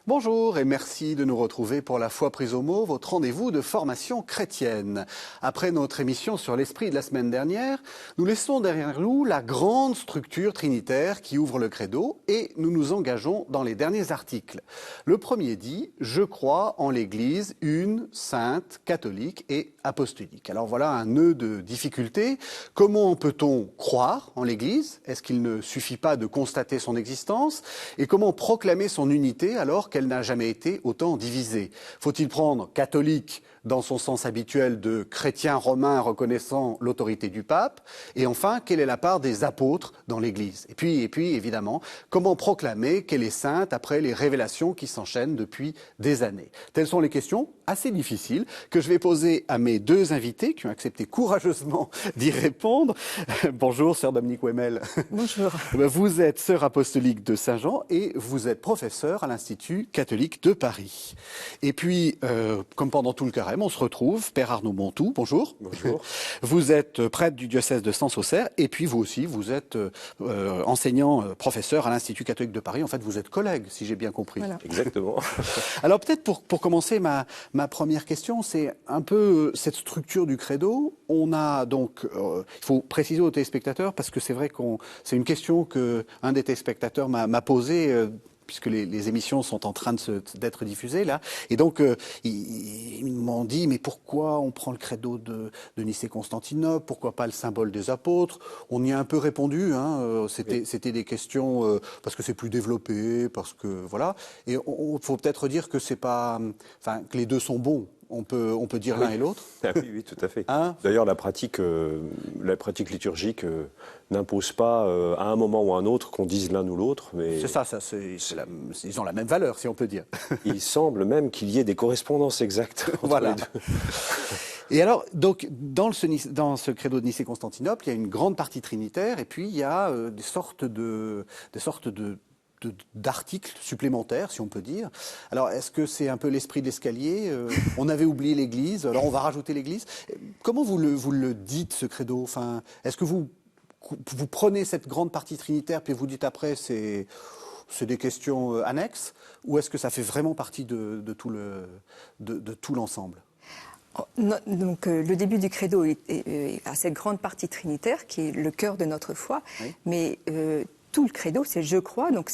Bonjour et merci de nous retrouver pour La Foi prise au mot, votre rendez-vous de formation chrétienne. Après notre émission sur l'esprit de la semaine dernière, nous laissons derrière nous la grande structure trinitaire qui ouvre le credo et nous nous engageons dans les derniers articles. Le premier dit « Je crois en l'Église une, sainte, catholique et apostolique ». Alors voilà un nœud de difficulté. Comment peut-on croire en l'Église? Est-ce qu'il ne suffit pas de constater son existence? Et comment proclamer son unité alors qu'elle n'a jamais été autant divisée? Faut-il prendre catholique dans son sens habituel de chrétien romain reconnaissant l'autorité du pape? Et enfin, quelle est la part des apôtres dans l'Église? Et puis, évidemment, comment proclamer qu'elle est sainte après les révélations qui s'enchaînent depuis des années? Telles sont les questions assez difficiles que je vais poser à mes deux invités qui ont accepté courageusement d'y répondre. Bonjour, sœur Dominique Wemmel. Bonjour. Vous êtes sœur apostolique de Saint-Jean et vous êtes professeur à l'Institut catholique de Paris. Et puis, comme pendant tout le carême, on se retrouve, Père Arnaud Montou, bonjour. Bonjour. Vous êtes prêtre du diocèse de Sens-Auxerre et puis vous aussi, vous êtes enseignant, professeur à l'Institut catholique de Paris. En fait, vous êtes collègue, si j'ai bien compris. Voilà. Exactement. Alors peut-être pour commencer, ma première question, c'est un peu cette structure du credo. On a donc, il faut préciser aux téléspectateurs, parce que c'est vrai c'est une question qu'un des téléspectateurs m'a posée, puisque les émissions sont en train d'être diffusées là. Et donc, ils m'ont dit, mais pourquoi on prend le credo de Nicée-Constantinople? Pourquoi pas le symbole des apôtres? On y a un peu répondu, hein, c'était des questions, parce que c'est plus développé, parce que, voilà. Et il faut peut-être dire que c'est pas, enfin, que les deux sont bons. On peut dire l'un et l'autre. Ah oui, tout à fait. Hein? D'ailleurs, la pratique liturgique n'impose pas à un moment ou à un autre qu'on dise l'un ou l'autre. Mais ils ont la même valeur, si on peut dire. il semble même qu'il y ait des correspondances exactes entre voilà. les deux. Et alors, donc, dans ce credo de Nicée-Constantinople, il y a une grande partie trinitaire, et puis il y a des sortes d'articles supplémentaires, si on peut dire. Alors, est-ce que c'est un peu l'esprit de l'escalier? On avait oublié l'Église, alors on va rajouter l'Église. Comment vous le dites, ce credo? Enfin, est-ce que vous prenez cette grande partie trinitaire, puis vous dites après, c'est des questions annexes, ou est-ce que ça fait vraiment partie de tout l'ensemble? Donc, le début du credo a cette grande partie trinitaire qui est le cœur de notre foi, oui. Mais tout le credo, c'est je crois, donc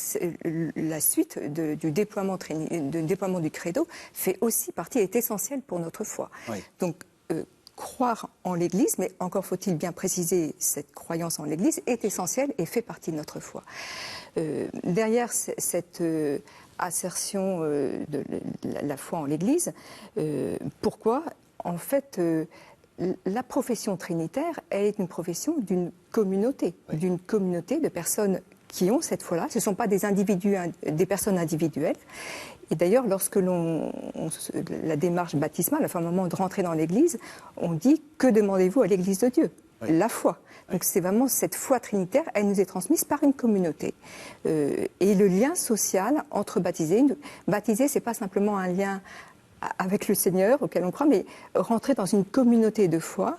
la suite du déploiement du credo fait aussi partie, est essentielle pour notre foi. Oui. Donc, croire en l'Église, mais encore faut-il bien préciser, cette croyance en l'Église est essentielle et fait partie de notre foi. Derrière cette assertion de la foi en l'Église, pourquoi? En fait, la profession trinitaire, elle est une profession d'une communauté, oui. D'une communauté de personnes qui ont cette foi-là. Ce ne sont pas des individus, des personnes individuelles. Et d'ailleurs, lorsque la démarche baptismale, enfin, au moment de rentrer dans l'Église, on dit « Que demandez-vous à l'Église de Dieu ?» Oui. La foi. Donc c'est vraiment cette foi trinitaire, elle nous est transmise par une communauté. Et le lien social entre baptisés, c'est pas simplement un lien avec le Seigneur auquel on croit, mais rentrer dans une communauté de foi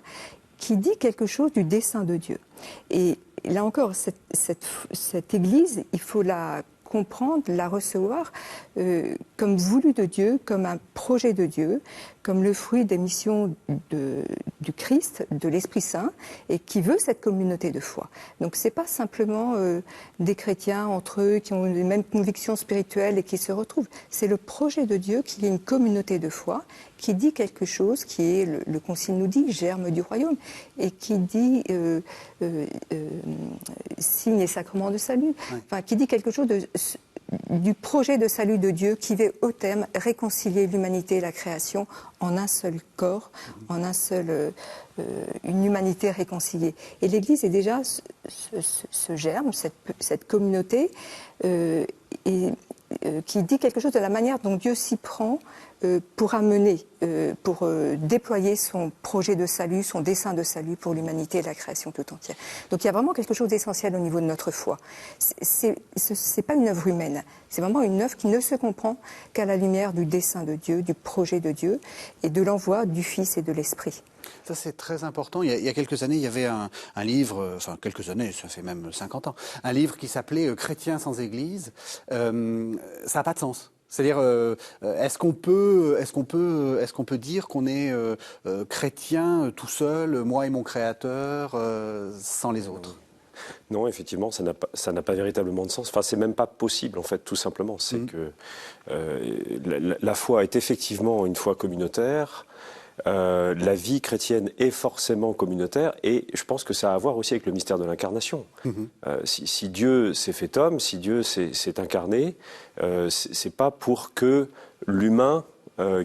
qui dit quelque chose du dessein de Dieu. Et là encore, cette Église, il faut la comprendre, la recevoir comme voulu de Dieu, comme un projet de Dieu, comme le fruit des missions du Christ, de l'Esprit Saint, et qui veut cette communauté de foi. Donc c'est pas simplement des chrétiens entre eux qui ont les mêmes convictions spirituelles et qui se retrouvent. C'est le projet de Dieu qui est une communauté de foi, qui dit quelque chose, qui est, le Concile nous dit, germe du royaume, et qui dit signe et sacrement de salut, oui. Enfin, qui dit quelque chose du projet de salut de Dieu qui veut au terme réconcilier l'humanité et la création en un seul corps, en un seul, une humanité réconciliée. Et l'Église est déjà ce germe, cette communauté qui dit quelque chose de la manière dont Dieu s'y prend pour amener, pour déployer son projet de salut, son dessein de salut pour l'humanité et la création tout entière. Donc il y a vraiment quelque chose d'essentiel au niveau de notre foi. C'est pas une œuvre humaine, c'est vraiment une œuvre qui ne se comprend qu'à la lumière du dessein de Dieu, du projet de Dieu et de l'envoi du Fils et de l'Esprit. Ça, c'est très important. Il y a quelques années, il y avait un livre, enfin quelques années, ça fait même 50 ans, un livre qui s'appelait « Chrétiens sans Église ». Ça n'a pas de sens. C'est-à-dire, est-ce qu'on peut dire qu'on est chrétien tout seul, moi et mon Créateur, sans les autres? Non, effectivement, ça n'a pas véritablement de sens. Enfin, c'est même pas possible, en fait, tout simplement. C'est que la foi est effectivement une foi communautaire. La vie chrétienne est forcément communautaire et je pense que ça a à voir aussi avec le mystère de l'incarnation. Si Dieu s'est fait homme, si Dieu s'est incarné, c'est pas pour que l'humain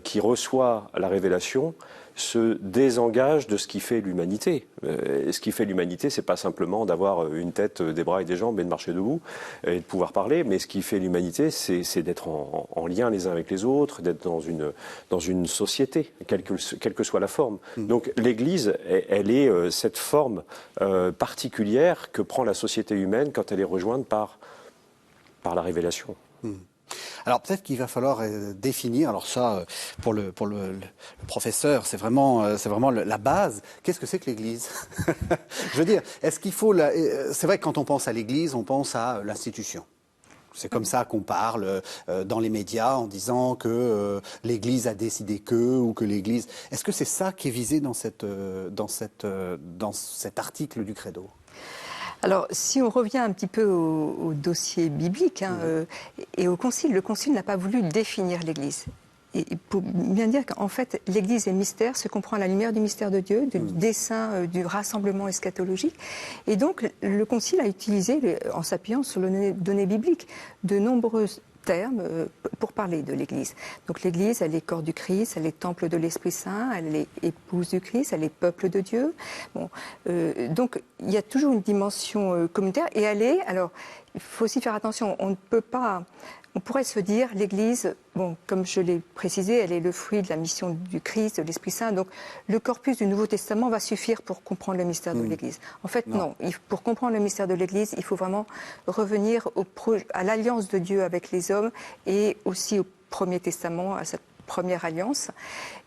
qui reçoit la révélation se désengage de ce qui fait l'humanité. Ce qui fait l'humanité, c'est pas simplement d'avoir une tête, des bras et des jambes et de marcher debout et de pouvoir parler, mais ce qui fait l'humanité, c'est d'être en lien les uns avec les autres, d'être dans une société, quelle que soit la forme. Donc l'Église, elle est cette forme particulière que prend la société humaine quand elle est rejointe par la révélation. Alors peut-être qu'il va falloir définir, alors ça pour le professeur c'est vraiment la base. Qu'est-ce que c'est que l'Église? Je veux dire, est-ce qu'il faut c'est vrai que quand on pense à l'Église, on pense à l'institution. C'est comme ça qu'on parle dans les médias en disant que l'Église a décidé que ou que l'Église. Est-ce que c'est ça qui est visé dans cet article du Credo? Alors, si on revient un petit peu au dossier biblique et au Concile, le Concile n'a pas voulu définir l'Église. Et pour bien dire qu'en fait, l'Église est mystère, se comprend à la lumière du mystère de Dieu, du dessein du rassemblement eschatologique. Et donc, le Concile a utilisé, en s'appuyant sur les données bibliques, de nombreuses termes pour parler de l'Église. Donc l'Église, elle est corps du Christ, elle est temple de l'Esprit Saint, elle est épouse du Christ, elle est peuple de Dieu. Bon, donc il y a toujours une dimension communautaire et alors il faut aussi faire attention, on pourrait se dire, l'Église, bon, comme je l'ai précisé, elle est le fruit de la mission du Christ, de l'Esprit Saint. Donc, le corpus du Nouveau Testament va suffire pour comprendre le mystère de l'Église. En fait, non. Pour comprendre le mystère de l'Église, il faut vraiment revenir à l'alliance de Dieu avec les hommes et aussi au Premier Testament, à cette première alliance.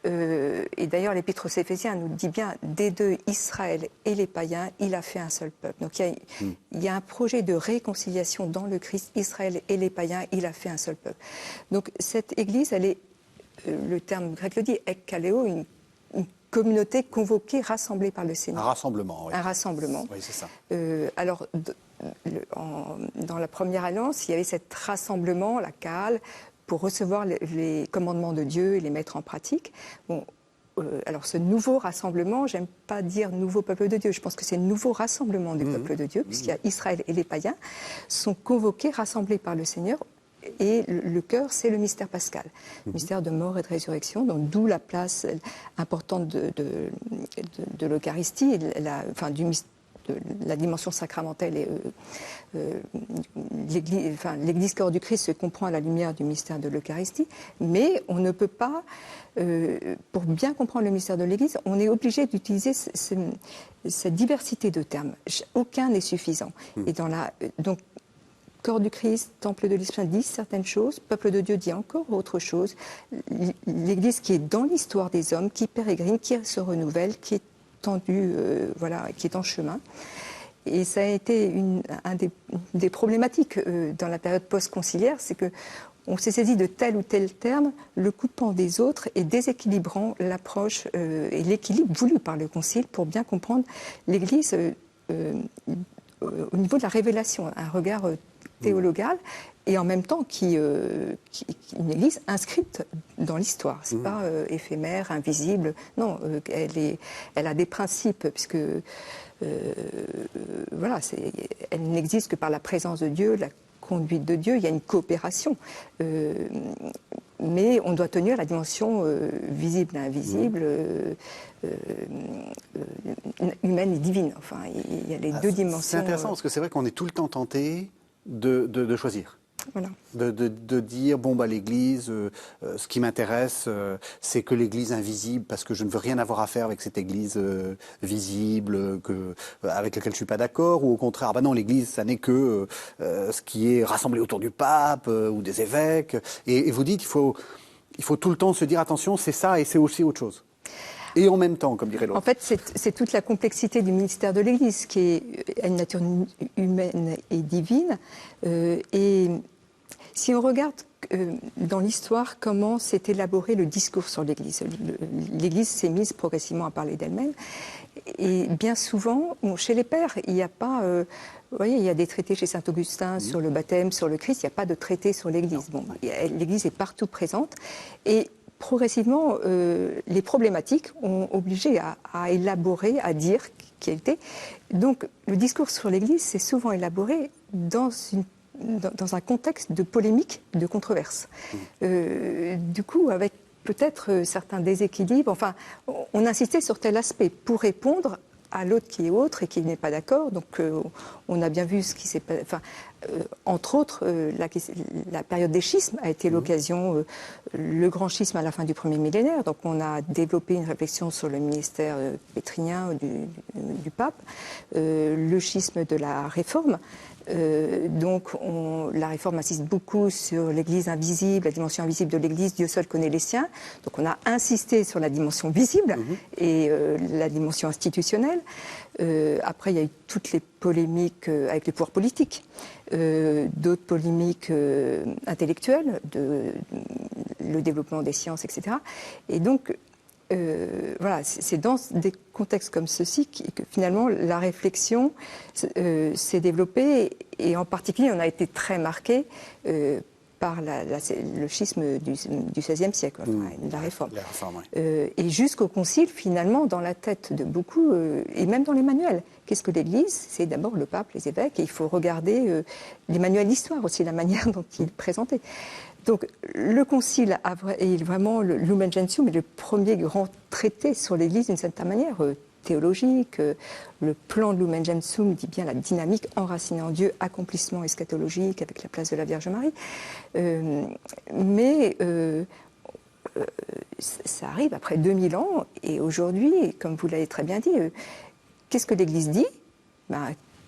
Et d'ailleurs, l'Épître aux Éphésiens nous dit bien, des deux, Israël et les païens, il a fait un seul peuple. Donc il y a un projet de réconciliation dans le Christ, Israël et les païens, il a fait un seul peuple. Donc cette Église, elle est, le terme grec le dit, ekkaleo, une communauté convoquée, rassemblée par le Seigneur. Un rassemblement, oui. Un rassemblement. Oui, c'est ça. Alors, dans la première alliance, il y avait cet rassemblement, la Kaal, pour recevoir les commandements de Dieu et les mettre en pratique. Bon, alors ce nouveau rassemblement, j'aime pas dire nouveau peuple de Dieu, je pense que c'est le nouveau rassemblement du peuple de Dieu, puisqu'il y a Israël et les païens, sont convoqués, rassemblés par le Seigneur, et le cœur, c'est le mystère pascal, le mystère de mort et de résurrection, donc d'où la place importante de l'Eucharistie, et la dimension sacramentelle et l'Église corps du Christ se comprend à la lumière du mystère de l'Eucharistie, mais on ne peut pas, pour bien comprendre le mystère de l'Église, on est obligé d'utiliser cette diversité de termes. Aucun n'est suffisant. Et donc, corps du Christ, temple de l'Esprit dit certaines choses, peuple de Dieu dit encore autre chose. L'Église qui est dans l'histoire des hommes, qui pérégrine, qui se renouvelle, qui est qui est en chemin. Et ça a été un des problématiques dans la période post-conciliaire, c'est que on s'est saisi de tel ou tel terme, le coupant des autres et déséquilibrant l'approche et l'équilibre voulu par le Concile pour bien comprendre l'Église au niveau de la révélation, un regard théologal et en même temps une Église inscrite dans l'histoire. C'est pas éphémère, invisible. Non, elle a des principes puisque elle n'existe que par la présence de Dieu, la conduite de Dieu. Il y a une coopération, mais on doit tenir la dimension visible et invisible, humaine et divine. Enfin, il y a les deux dimensions. C'est intéressant parce que c'est vrai qu'on est tout le temps tenté de choisir. Voilà. De dire, bon, l'Église, ce qui m'intéresse, c'est que l'Église invisible, parce que je ne veux rien avoir à faire avec cette Église visible, avec laquelle je ne suis pas d'accord, ou au contraire, non, l'Église, ça n'est que ce qui est rassemblé autour du pape ou des évêques. Et vous dites, il faut tout le temps se dire, attention, c'est ça et c'est aussi autre chose. Et en même temps, comme dirait l'autre. En fait, c'est toute la complexité du ministère de l'Église, qui a une nature humaine et divine. Et si on regarde dans l'histoire comment s'est élaboré le discours sur l'Église, l'Église s'est mise progressivement à parler d'elle-même. Et bien souvent, chez les pères, il n'y a pas... vous voyez, il y a des traités chez Saint-Augustin sur le baptême, sur le Christ. Il n'y a pas de traité sur l'Église. Bon, l'Église est partout présente. Et progressivement, les problématiques ont obligé à élaborer, à dire qui était. Donc, le discours sur l'Église s'est souvent élaboré dans un contexte de polémique, de controverse. Du coup, avec peut-être certains déséquilibres, enfin, on insistait sur tel aspect pour répondre à l'autre qui est autre et qui n'est pas d'accord. Donc, on a bien vu ce qui s'est passé. Enfin, entre autres, la période des schismes a été l'occasion, le grand schisme à la fin du premier millénaire. Donc, on a développé une réflexion sur le ministère pétrinien du pape, le schisme de la Réforme. Donc, la Réforme insiste beaucoup sur l'Église invisible, la dimension invisible de l'Église, Dieu seul connaît les siens. Donc, on a insisté sur la dimension visible et la dimension institutionnelle. Après, il y a eu toutes les polémiques avec les pouvoirs politiques, d'autres polémiques intellectuelles, le développement des sciences, etc. Et donc, voilà, c'est dans des contextes comme ceux-ci que finalement la réflexion s'est développée et en particulier on a été très marqué par le schisme du XVIe siècle, de la Réforme. Et jusqu'au Concile, finalement, dans la tête de beaucoup, et même dans les manuels, qu'est-ce que l'Église? C'est d'abord le pape, les évêques, et il faut regarder les manuels d'histoire aussi, la manière dont ils présentaient. Donc, le Concile est vraiment, le Lumen Gentium est le premier grand traité sur l'Église d'une certaine manière théologique. Le plan de Lumen Gentium dit bien la dynamique enracinée en Dieu, accomplissement eschatologique avec la place de la Vierge Marie. Mais ça arrive après 2000 ans et aujourd'hui, comme vous l'avez très bien dit, qu'est-ce que l'Église dit?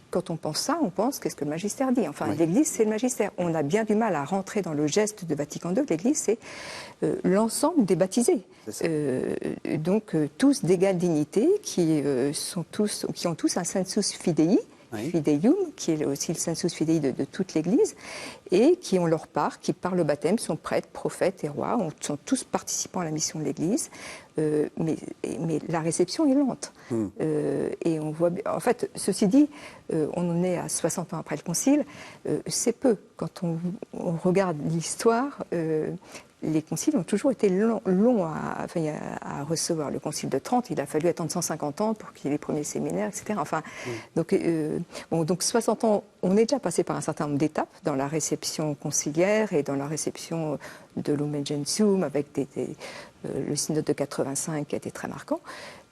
Quand on pense ça, on pense qu'est-ce que le magistère dit. Enfin, l'Église, c'est le magistère. On a bien du mal à rentrer dans le geste de Vatican II. L'Église, c'est l'ensemble des baptisés. Donc, tous d'égale dignité, qui ont tous un sensus fidei, Fideium, qui est aussi le sensus fidei de toute l'Église, et qui ont leur part, qui par le baptême sont prêtres, prophètes et rois, sont tous participants à la mission de l'Église, mais la réception est lente. Et on voit, en fait, ceci dit, on en est à 60 ans après le Concile, c'est peu. Quand on regarde l'histoire, les conciles ont toujours été longs à recevoir. Le concile de Trente, il a fallu attendre 150 ans pour qu'il y ait les premiers séminaires, etc. Enfin, donc 60 ans, on est déjà passé par un certain nombre d'étapes dans la réception conciliaire et dans la réception de Lumen Gentium, avec le synode de 85 qui a été très marquant.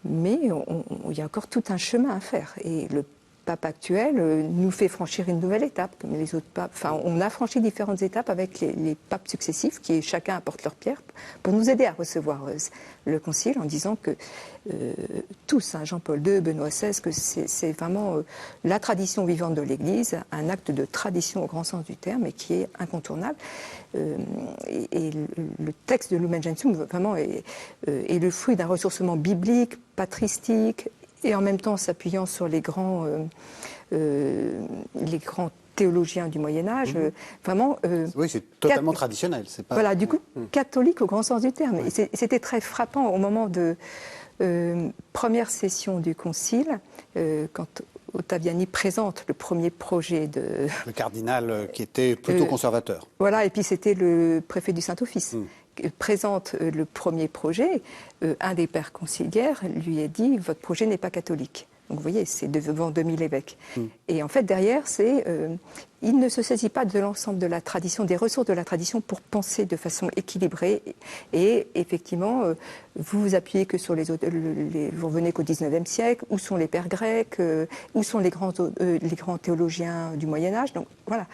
Mais il y a encore tout un chemin à faire. Et le pape actuel nous fait franchir une nouvelle étape, comme les autres papes. Enfin, on a franchi différentes étapes avec les papes successifs, qui chacun apporte leur pierre pour nous aider à recevoir le Concile, en disant que tous, Jean-Paul II, Benoît XVI, que c'est vraiment la tradition vivante de l'Église, un acte de tradition au grand sens du terme, et qui est incontournable. Et le texte de Lumen Gentium vraiment est le fruit d'un ressourcement biblique, patristique, et en même temps s'appuyant sur les grands théologiens du Moyen-Âge. Vraiment. Oui, c'est totalement traditionnel. C'est pas... Voilà, du coup, catholique au grand sens du terme. Et c'était très frappant au moment de première session du Concile, quand Ottaviani présente le premier projet de... Le cardinal qui était plutôt conservateur. Voilà, et puis c'était le préfet du Saint-Office. Présente le premier projet, un des pères conciliaires lui a dit « Votre projet n'est pas catholique ». Donc vous voyez, c'est devant 2000 évêques. Et en fait, derrière, il ne se saisit pas de l'ensemble de la tradition, des ressources de la tradition pour penser de façon équilibrée. Et effectivement, vous vous appuyez que sur vous revenez qu'au XIXe siècle, où sont les pères grecs, où sont les grands théologiens du Moyen-Âge. Donc voilà,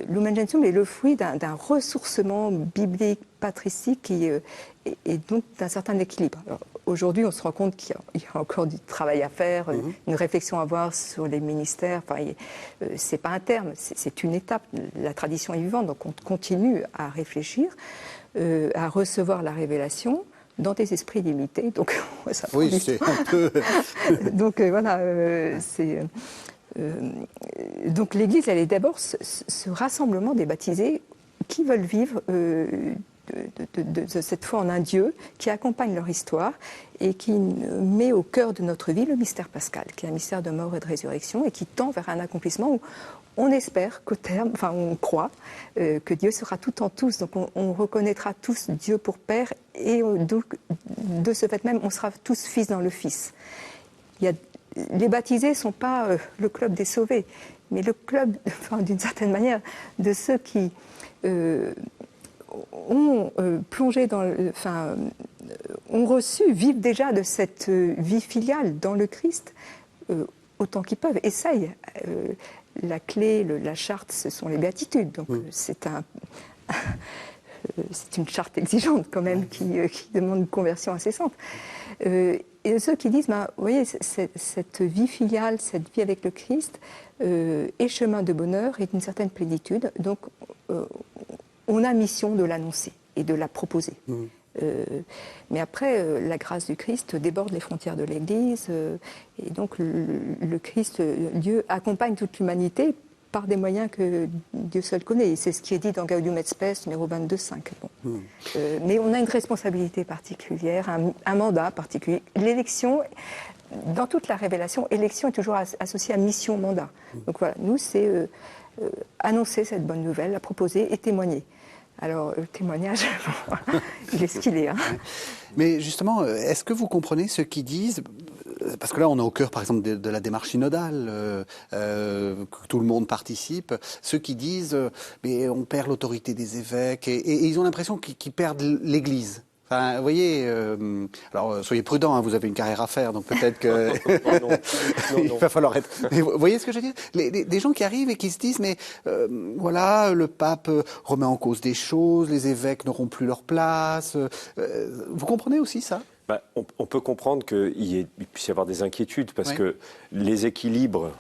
Lumen Gentium est le fruit d'un ressourcement biblique, patristique et donc d'un certain équilibre. Alors, aujourd'hui, on se rend compte qu'il y a encore du travail à faire, une réflexion à avoir sur les ministères. Enfin, c'est pas un terme, c'est une étape. La tradition est vivante, donc on continue à réfléchir, à recevoir la révélation dans des esprits limités. Donc, ça prend oui, du c'est temps. un peu... Donc voilà, donc l'Église, elle est d'abord ce rassemblement des baptisés qui veulent vivre de cette foi en un Dieu qui accompagne leur histoire et qui met au cœur de notre vie le mystère pascal, qui est un mystère de mort et de résurrection et qui tend vers un accomplissement où on espère qu'au terme, enfin on croit que Dieu sera tout en tous, donc on reconnaîtra tous Dieu pour Père et donc de ce fait même on sera tous fils dans le Fils. Les baptisés ne sont pas le club des sauvés, mais le club, enfin, d'une certaine manière, de ceux qui ont plongé ont reçu, vivent déjà de cette vie filiale dans le Christ autant qu'ils peuvent, essayent. La clé, la charte, ce sont les béatitudes. Donc c'est une charte exigeante quand même qui demande une conversion incessante. Et ceux qui disent, vous voyez, cette vie filiale, cette vie avec le Christ est chemin de bonheur et d'une certaine plénitude. Donc on a mission de l'annoncer et de la proposer. Mais après, la grâce du Christ déborde les frontières de l'Église et donc le Christ, Dieu, accompagne toute l'humanité par des moyens que Dieu seul connaît. Et c'est ce qui est dit dans Gaudium et Spes, numéro 22.5. Bon. Mais on a une responsabilité particulière, un mandat particulier. L'élection, dans toute la révélation, élection est toujours associée à mission-mandat. Donc voilà, nous, c'est annoncer cette bonne nouvelle, la proposer et témoigner. Alors, le témoignage, il est ce qu'il est. Hein. Mais justement, est-ce que vous comprenez ceux qui disent, parce que là on est au cœur par exemple de la démarche synodale, que tout le monde participe, ceux qui disent mais on perd l'autorité des évêques et ils ont l'impression qu'ils perdent l'Église. Enfin, vous voyez, alors soyez prudents, hein, vous avez une carrière à faire, donc peut-être que non. il va falloir être. Mais vous voyez ce que je veux dire, des gens qui arrivent et qui se disent, mais voilà, le pape remet en cause des choses, les évêques n'auront plus leur place. Vous comprenez aussi ça? On peut comprendre qu'il puisse y avoir des inquiétudes parce que les équilibres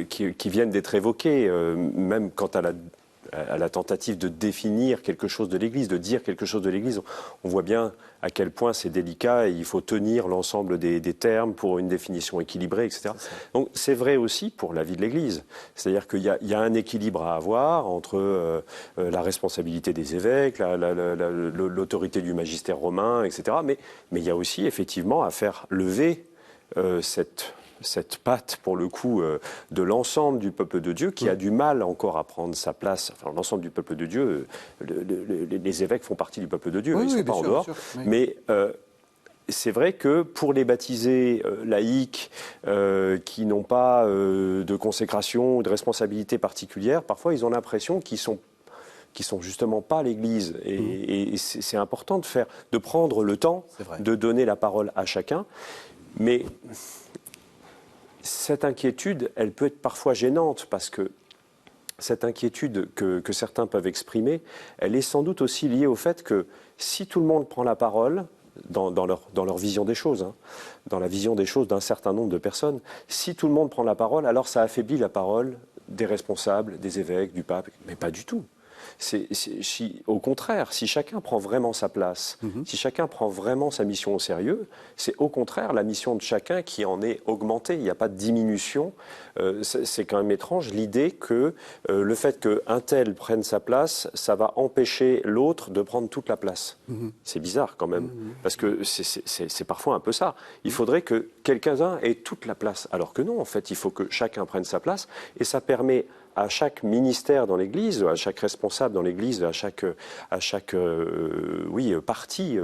qui viennent d'être évoqués, même quant à la tentative de définir quelque chose de l'Église, de dire quelque chose de l'Église, on voit bien à quel point c'est délicat et il faut tenir l'ensemble des termes pour une définition équilibrée, etc. Donc c'est vrai aussi pour la vie de l'Église. C'est-à-dire qu'il y a un équilibre à avoir entre la responsabilité des évêques, l'autorité du magistère romain, etc. Mais il y a aussi effectivement à faire lever cette patte, pour le coup, de l'ensemble du peuple de Dieu qui a du mal encore à prendre sa place. Enfin, l'ensemble du peuple de Dieu, les évêques font partie du peuple de Dieu, ils ne sont pas en dehors. Oui. Mais c'est vrai que pour les baptisés laïcs qui n'ont pas de consécration ou de responsabilité particulière, parfois ils ont l'impression qu'ils sont justement pas l'Église. Et c'est important de prendre le temps de donner la parole à chacun. Mais cette inquiétude, elle peut être parfois gênante parce que cette inquiétude que certains peuvent exprimer, elle est sans doute aussi liée au fait que si tout le monde prend la parole dans leur vision des choses, hein, dans la vision des choses d'un certain nombre de personnes, si tout le monde prend la parole, alors ça affaiblit la parole des responsables, des évêques, du pape, mais pas du tout. Au contraire, si chacun prend vraiment sa place, si chacun prend vraiment sa mission au sérieux, c'est au contraire la mission de chacun qui en est augmentée. Il n'y a pas de diminution. C'est quand même étrange l'idée que le fait qu'un tel prenne sa place, ça va empêcher l'autre de prendre toute la place. C'est bizarre quand même, parce que c'est parfois un peu ça. Il faudrait que quelqu'un ait toute la place, alors que non, en fait, il faut que chacun prenne sa place, et ça permet à chaque ministère dans l'Église, à chaque responsable dans l'Église, à chaque parti,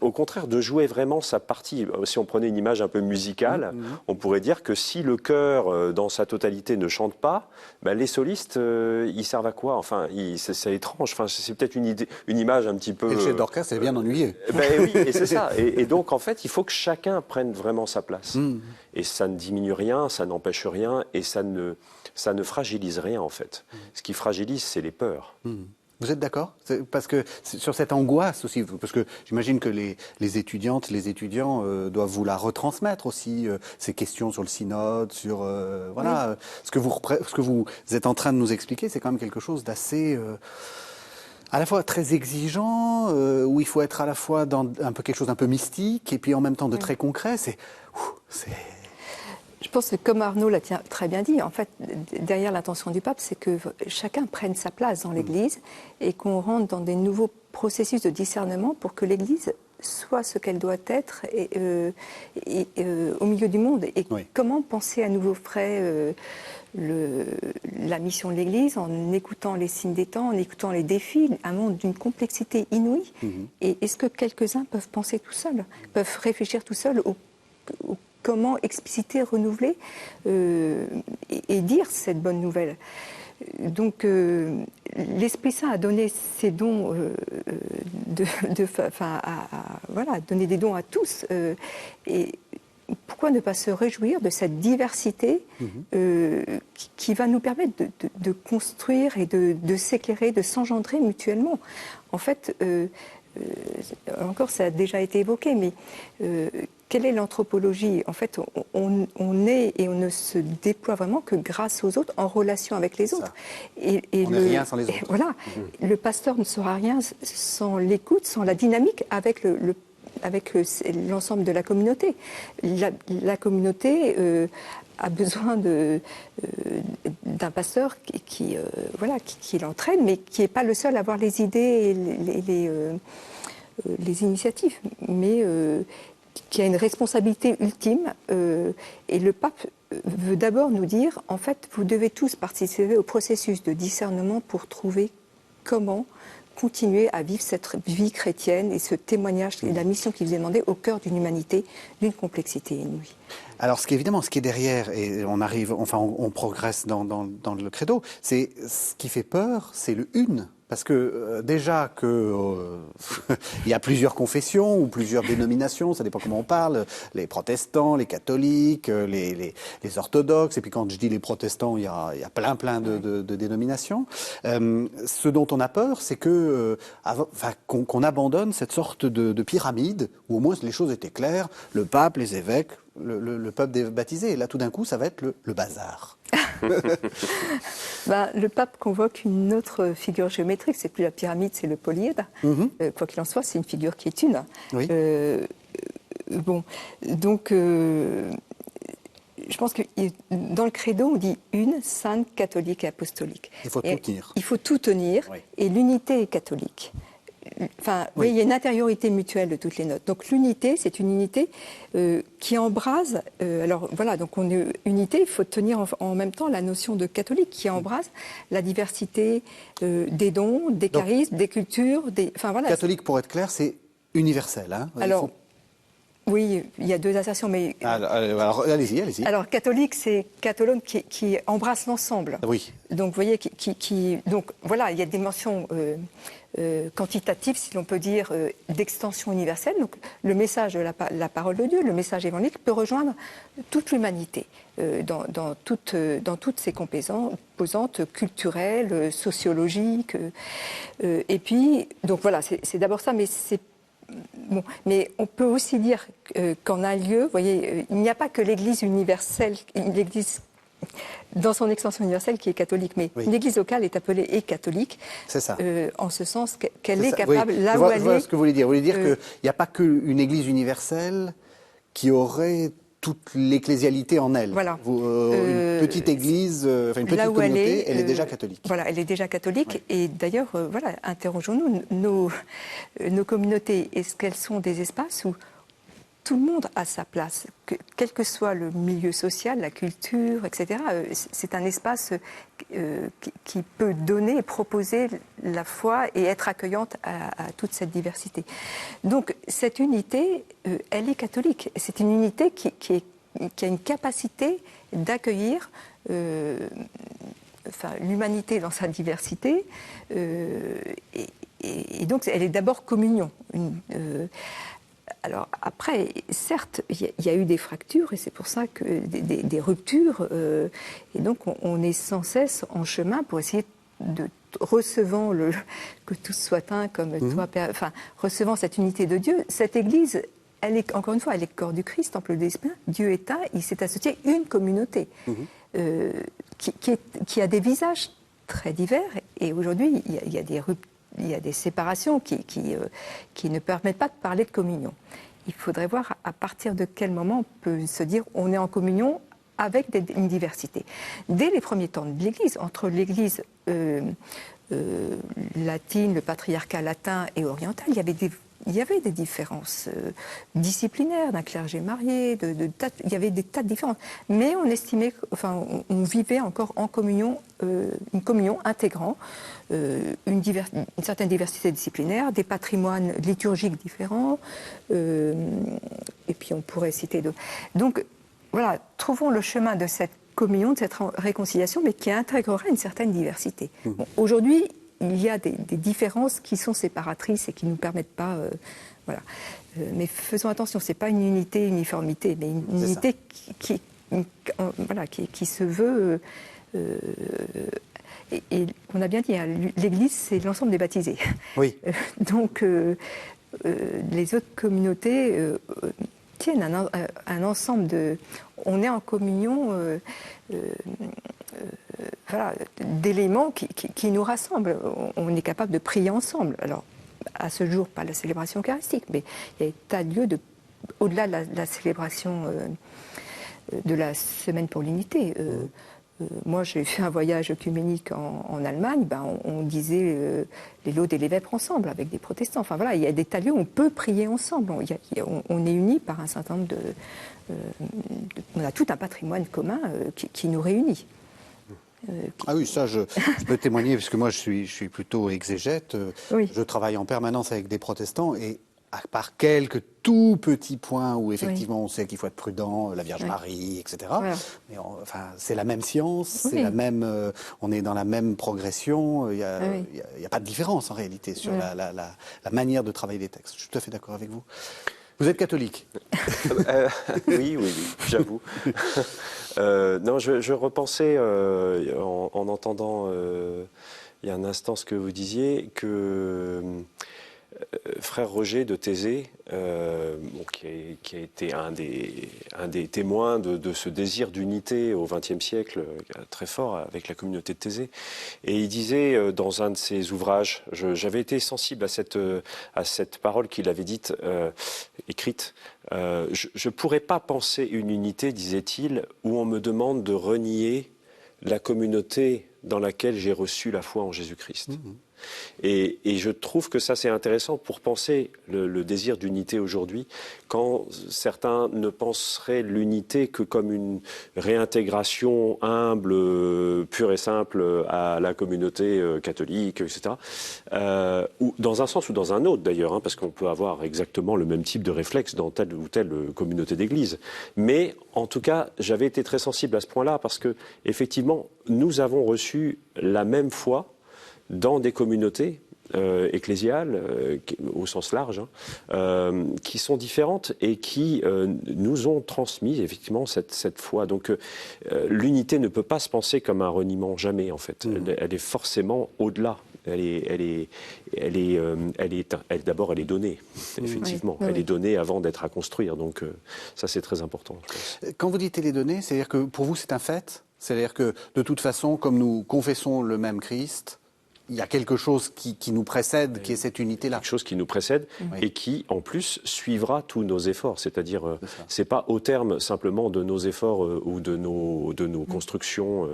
au contraire, de jouer vraiment sa partie. Si on prenait une image un peu musicale, on pourrait dire que si le chœur, dans sa totalité, ne chante pas, ben, les solistes, ils servent à quoi? Enfin, c'est étrange. Enfin, c'est peut-être une image un petit peu... Et le chef d'orchestre, c'est bien ennuyé. Ben oui, et c'est ça. Et donc, en fait, il faut que chacun prenne vraiment sa place. Et ça ne diminue rien, ça n'empêche rien, et ça ne fragilise rien, en fait. Ce qui fragilise, c'est les peurs. Vous êtes d'accord? Parce que sur cette angoisse aussi, parce que j'imagine que les étudiantes, les étudiants doivent vous la retransmettre aussi, ces questions sur le synode, sur voilà, ce que vous êtes en train de nous expliquer, c'est quand même quelque chose d'assez à la fois très exigeant, où il faut être à la fois dans quelque chose d'un peu mystique, et puis en même temps de très concret. Je pense que, comme Arnaud l'a très bien dit, en fait, derrière l'intention du pape, c'est que chacun prenne sa place dans l'Église et qu'on rentre dans des nouveaux processus de discernement pour que l'Église soit ce qu'elle doit être au milieu du monde. Et comment penser à nouveau frais la mission de l'Église en écoutant les signes des temps, en écoutant les défis, un monde d'une complexité inouïe. Et est-ce que quelques-uns peuvent penser tout seuls, peuvent réfléchir tout seuls au comment expliciter, renouveler et dire cette bonne nouvelle. Donc, l'Esprit Saint a donné ses dons, donné des dons à tous. Et pourquoi ne pas se réjouir de cette diversité qui va nous permettre de construire et de s'éclairer, de s'engendrer mutuellement. En fait, encore, ça a déjà été évoqué, mais quelle est l'anthropologie? En fait, on est et on ne se déploie vraiment que grâce aux autres, en relation avec les autres. Et on n'est rien sans les autres. Voilà, le pasteur ne sera rien sans l'écoute, sans la dynamique avec l'ensemble de la communauté. La communauté a besoin d'un pasteur qui l'entraîne, mais qui n'est pas le seul à avoir les idées et les initiatives, mais qui a une responsabilité ultime. Et le pape veut d'abord nous dire, en fait, vous devez tous participer au processus de discernement pour trouver comment continuer à vivre cette vie chrétienne et ce témoignage et la mission qui vous est demandée au cœur d'une humanité d'une complexité inouïe. Alors, ce qui est derrière, et on progresse dans le credo, c'est ce qui fait peur, c'est le une. Parce que déjà il y a plusieurs confessions ou plusieurs dénominations, ça dépend comment on parle, les protestants, les catholiques, les orthodoxes, et puis quand je dis les protestants, il y a plein de dénominations. Ce dont on a peur, c'est qu'on abandonne cette sorte de pyramide, où au moins les choses étaient claires, le pape, les évêques, le peuple baptisé. Et là, tout d'un coup, ça va être le bazar. Le pape convoque une autre figure géométrique, c'est plus la pyramide, c'est le polyèdre. Quoi qu'il en soit, c'est une figure qui est une. Oui. Je pense que dans le credo, on dit une, sainte, catholique et apostolique. Il faut tout tenir. Il faut tout tenir, et l'unité est catholique. Enfin, il y a une intériorité mutuelle de toutes les notes. Donc l'unité, c'est une unité qui embrase. Donc on est unité. Il faut tenir en même temps la notion de catholique qui embrase la diversité des dons, des charismes, des cultures. Catholique, pour être clair, c'est universel. Hein. Oui, il y a deux assertions, mais... Alors, allez-y. Alors, catholique, c'est catholone qui embrasse l'ensemble. Oui. Donc, vous voyez, donc, voilà, il y a des dimensions quantitatives, si l'on peut dire, d'extension universelle. Donc, le message de la parole de Dieu, le message évangélique, peut rejoindre toute l'humanité dans toutes ses composantes culturelles, sociologiques. Et puis, donc voilà, c'est d'abord ça, mais c'est bon, mais on peut aussi dire qu'en un lieu, vous voyez, il n'y a pas que l'Église universelle, l'Église dans son extension universelle qui est catholique, mais l'Église locale est appelée et catholique. C'est ça. En ce sens qu'elle est capable, là où elle est... Je vois ce que vous voulez dire. Vous voulez dire qu'il n'y a pas qu'une Église universelle qui aurait toute l'ecclésialité en elle. Voilà. Une petite église, une petite communauté, elle est déjà catholique. Voilà, elle est déjà catholique. Et d'ailleurs, interrogeons-nous, nos communautés, est-ce qu'elles sont des espaces où tout le monde a sa place, quel que soit le milieu social, la culture, etc. C'est un espace qui peut donner et proposer la foi et être accueillante à toute cette diversité. Donc cette unité, elle est catholique. C'est une unité qui a une capacité d'accueillir l'humanité dans sa diversité. Et donc elle est d'abord communion. Alors après, certes, il y a eu des fractures et c'est pour ça que des ruptures. Et donc on est sans cesse en chemin pour essayer de recevant que tous soient un comme toi, Père, enfin recevant cette unité de Dieu. Cette Église, elle est encore une fois, elle est le corps du Christ, temple de l'Esprit. Dieu est un, il s'est associé une communauté qui a des visages très divers. Et aujourd'hui, il y a des ruptures. Il y a des séparations qui ne permettent pas de parler de communion. Il faudrait voir à partir de quel moment on peut se dire on est en communion avec une diversité. Dès les premiers temps de l'Église, entre l'Église latine, le patriarcat latin et oriental, il y avait des différences disciplinaires d'un clergé marié, il y avait des tas de différences. Mais on estimait, on vivait encore en communion, une communion intégrant une certaine diversité disciplinaire, des patrimoines liturgiques différents, et puis on pourrait citer d'autres. Donc voilà, trouvons le chemin de cette communion, de cette réconciliation, mais qui intégrera une certaine diversité. Bon, aujourd'hui, il y a des différences qui sont séparatrices et qui ne nous permettent pas... voilà. Mais faisons attention, ce n'est pas une unité, uniformité, mais une unité qui se veut... et on a bien dit, hein, l'Église, c'est l'ensemble des baptisés. Oui. Donc, les autres communautés tiennent un ensemble de... On est en communion... d'éléments qui nous rassemblent. On est capable de prier ensemble. Alors, à ce jour, pas la célébration eucharistique, mais il y a des tas de lieux au-delà de la célébration de la Semaine pour l'Unité. Moi, j'ai fait un voyage œcuménique en Allemagne, on disait les laudes et les vêpres ensemble, avec des protestants. Enfin voilà, il y a des tas de lieux où on peut prier ensemble. On est unis par un certain nombre on a tout un patrimoine commun qui nous réunit. Ah oui, ça, je peux témoigner, parce que moi, je suis plutôt exégète. Oui. Je travaille en permanence avec des protestants, et à part quelques tout petits points où, effectivement, on sait qu'il faut être prudent, la Vierge Marie, etc. Voilà. Mais c'est la même science, c'est la même, on est dans la même progression. Il n'y a pas de différence, en réalité, sur la manière de travailler les textes. Je suis tout à fait d'accord avec vous. Vous êtes catholique? Oui, j'avoue. Non, je repensais en entendant il y a un instant ce que vous disiez, que frère Roger de Thésée, qui a été un des témoins de ce désir d'unité au XXe siècle, très fort avec la communauté de Thésée. Et il disait dans un de ses ouvrages, j'avais été sensible à cette parole qu'il avait dite, écrite, je ne pourrais pas penser une unité, disait-il, où on me demande de renier la communauté dans laquelle j'ai reçu la foi en Jésus-Christ. Mmh. Et je trouve que ça, c'est intéressant pour penser le désir d'unité aujourd'hui, quand certains ne penseraient l'unité que comme une réintégration humble, pure et simple à la communauté catholique, etc. Ou dans un sens ou dans un autre, d'ailleurs, hein, parce qu'on peut avoir exactement le même type de réflexe dans telle ou telle communauté d'église. Mais, en tout cas, j'avais été très sensible à ce point-là, parce que, effectivement, nous avons reçu la même foi dans des communautés ecclésiales, au sens large, qui sont différentes et qui nous ont transmis effectivement cette foi. Donc l'unité ne peut pas se penser comme un reniement, jamais en fait. Elle est forcément au-delà. D'abord, elle est donnée, effectivement. Oui. Elle est donnée avant d'être à construire. Donc ça, c'est très important. Quand vous dites elle est donnée, c'est-à-dire que pour vous, c'est un fait? C'est-à-dire que de toute façon, comme nous confessons le même Christ, il y a quelque chose qui nous précède, qui est cette unité-là. Quelque chose qui nous précède et qui, en plus, suivra tous nos efforts. C'est-à-dire, c'est pas au terme simplement de nos efforts ou de nos constructions,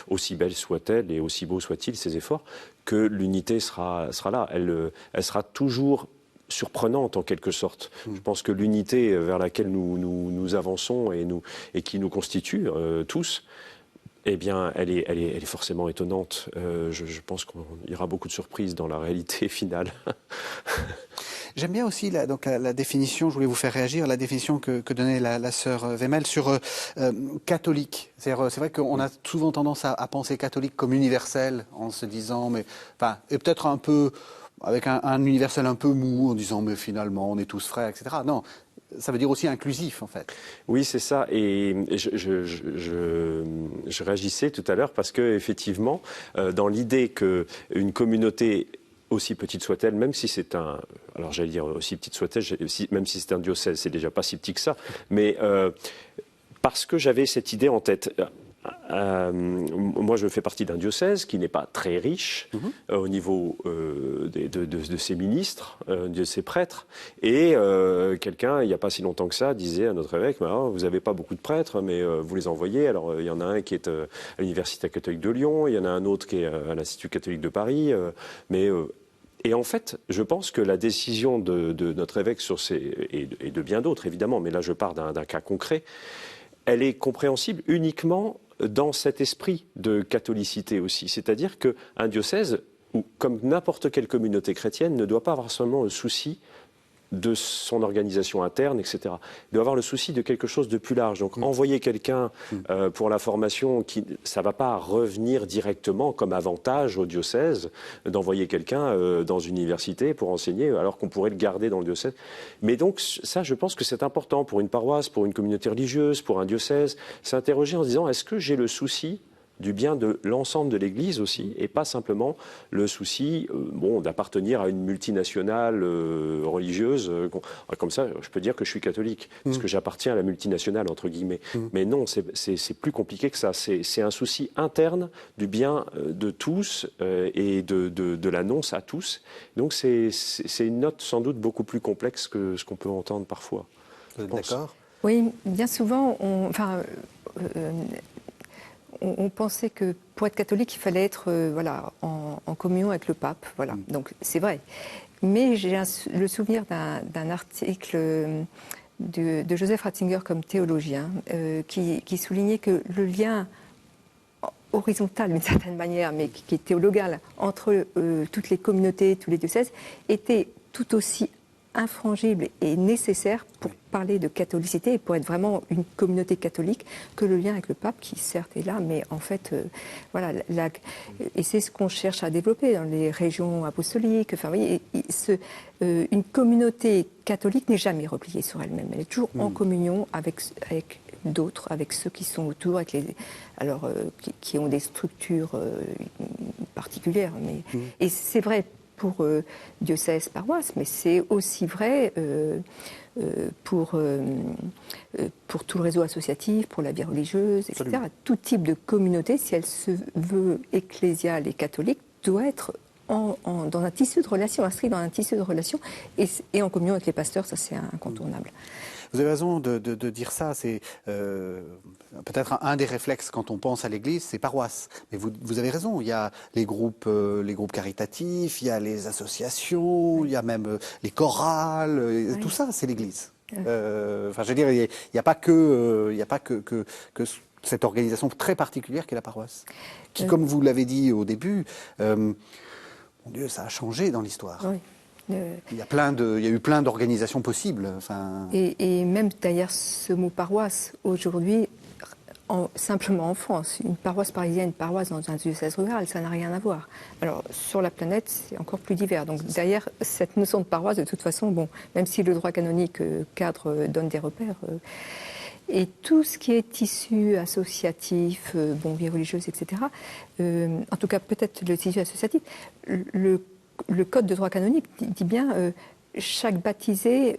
aussi belles soient-elles et aussi beaux soient-ils ces efforts, que l'unité sera là. Elle sera toujours surprenante en quelque sorte. Je pense que l'unité vers laquelle nous avançons et qui nous constitue tous, eh bien, elle est forcément étonnante. Je pense qu'il y aura beaucoup de surprises dans la réalité finale. J'aime bien aussi la définition, je voulais vous faire réagir, la définition que donnait la sœur Wemmel sur catholique. C'est vrai qu'on a souvent tendance à penser catholique comme universel, en se disant, et peut-être un peu, avec un universel un peu mou, en disant, mais finalement, on est tous frères, etc. Non. Ça veut dire aussi inclusif, en fait. Oui, c'est ça. Et je réagissais tout à l'heure parce que, effectivement, dans l'idée qu'une communauté, aussi petite soit-elle, même si c'est alors j'allais dire aussi petite soit-elle, même si c'est un diocèse, c'est déjà pas si petit que ça, mais parce que j'avais cette idée en tête. Moi, je fais partie d'un diocèse qui n'est pas très riche au niveau de ses ministres, de ses prêtres. Et quelqu'un, il n'y a pas si longtemps que ça, disait à notre évêque, vous n'avez pas beaucoup de prêtres, mais vous les envoyez. Alors, il y en a un qui est à l'Université catholique de Lyon, il y en a un autre qui est à l'Institut catholique de Paris. Et en fait, je pense que la décision de notre évêque sur et de bien d'autres, évidemment, mais là, je pars d'un cas concret, elle est compréhensible uniquement dans cet esprit de catholicité aussi. C'est-à-dire qu'un diocèse, comme n'importe quelle communauté chrétienne, ne doit pas avoir seulement le souci de son organisation interne, etc. Il doit avoir le souci de quelque chose de plus large. Donc envoyer quelqu'un pour la formation, ça ne va pas revenir directement comme avantage au diocèse d'envoyer quelqu'un dans une université pour enseigner, alors qu'on pourrait le garder dans le diocèse. Mais donc ça, je pense que c'est important pour une paroisse, pour une communauté religieuse, pour un diocèse, s'interroger en se disant, est-ce que j'ai le souci du bien de l'ensemble de l'Église aussi, et pas simplement le souci d'appartenir à une multinationale religieuse. Comme ça, je peux dire que je suis catholique, parce que j'appartiens à la multinationale, entre guillemets. Mais non, c'est plus compliqué que ça. C'est un souci interne du bien de tous et de l'annonce à tous. Donc c'est une note sans doute beaucoup plus complexe que ce qu'on peut entendre parfois. Vous êtes d'accord ? Oui, bien souvent, on pensait que pour être catholique, il fallait être en communion avec le pape. Voilà. Donc c'est vrai. Mais j'ai le souvenir d'un article de Joseph Ratzinger comme théologien qui soulignait que le lien horizontal d'une certaine manière, mais qui est théologal, entre toutes les communautés, tous les diocèses, était tout aussi infrangible et nécessaire pour parler de catholicité et pour être vraiment une communauté catholique que le lien avec le pape qui certes est là, mais en fait et c'est ce qu'on cherche à développer dans les régions apostoliques. Enfin, vous voyez, une communauté catholique n'est jamais repliée sur elle-même, elle est toujours en communion avec d'autres, avec ceux qui sont autour, avec qui ont des structures particulières. Et c'est vrai pour diocèse, paroisse, mais c'est aussi vrai pour tout le réseau associatif, pour la vie religieuse, etc. Absolument. Tout type de communauté, si elle se veut ecclésiale et catholique, doit être dans un tissu de relations, inscrit dans un tissu de relations et en communion avec les pasteurs, ça c'est incontournable. Vous avez raison de dire ça. C'est peut-être un des réflexes quand on pense à l'Église, c'est paroisse. Mais vous avez raison. Il y a les groupes caritatifs, il y a les associations, il y a même les chorales. Tout ça, c'est l'Église. Je veux dire, il n'y a pas que cette organisation très particulière qu'est la paroisse, qui, comme vous l'avez dit au début, mon Dieu, ça a changé dans l'histoire. Oui. Il y a eu plein d'organisations possibles. Et même d'ailleurs ce mot paroisse, aujourd'hui, simplement en France, une paroisse parisienne, une paroisse dans un diocèse rural, ça n'a rien à voir. Alors sur la planète, c'est encore plus divers. Donc derrière cette notion de paroisse, de toute façon, même si le droit canonique cadre donne des repères, et tout ce qui est tissu associatif, vie religieuse, etc., en tout cas peut-être le tissu associatif, le code de droit canonique dit bien chaque baptisé,